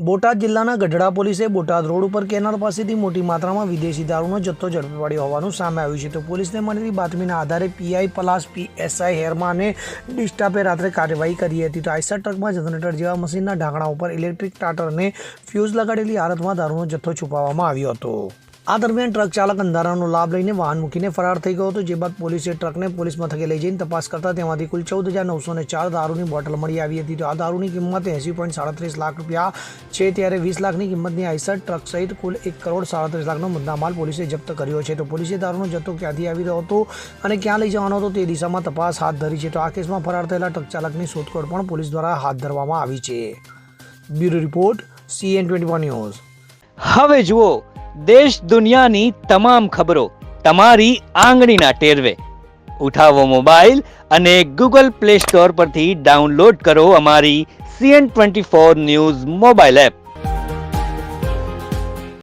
બોટાદ જિલ્લાના ગઢડા પોલીસે બોટાદ રોડ ઉપર કેનાલ પાસેથી મોટી માત્રામાં વિદેશી દારૂનો જથ્થો ઝડપી પાડ્યો હોવાનું સામે આવ્યું છે. તો પોલીસને મળેલી બાતમીના આધારે પીઆઈ પલાસ પીએસઆઈ હેરમા અને ડી સ્ટાફે રાત્રે કાર્યવાહી કરી હતી. તો આઈસર ટ્રકમાં જનરેટર જેવા મશીનના ઢાંકણા ઉપર ઇલેક્ટ્રિક સ્ટાર્ટર અને ફ્યુઝ લગાડેલી હાલતમાં દારૂનો જથ્થો છુપાવવામાં આવ્યો હતો. આ દરમિયાન ટ્રક ચાલક અંધારાનો લાભ લઈને વાહન મૂકીને ફરાર થઈ ગયો હતો. જે બાદ પોલીસે ટ્રકને પોલીસ મથકે લઈ જઈને તપાસ કરતા તેમાંથી કુલ 14,904 દારૂની બોટલ મળી આવી હતી. તો આ દારૂની કિંમત 80.37 લાખ રૂપિયા છે, ત્યારે 20 લાખની કિંમતની આઈસર ટ્રક સહિત કુલ 1,37 લાખનો મુદ્દામાલ પોલીસે જપ્ત કર્યો છે. તો પોલીસે દારૂનો જથ્થો ક્યાંથી આવી રહ્યો હતો અને ક્યાં લઈ જવાનો હતો તે દિશામાં તપાસ હાથ ધરી છે. તો આ કેસમાં ફરાર થયેલા ટ્રક ચાલકની શોધખોળ પણ પોલીસ દ્વારા હાથ ધરવામાં આવી છે. Bureau report CN24 news. હવે જુઓ દેશ દુનિયાની તમામ ખબરો તમારી આંગળીના ટેરવે. ઉઠાવો મોબાઈલ અને Google Play Store પરથી ડાઉનલોડ કરો અમારી CN24 ન્યૂઝ મોબાઈલ એપ.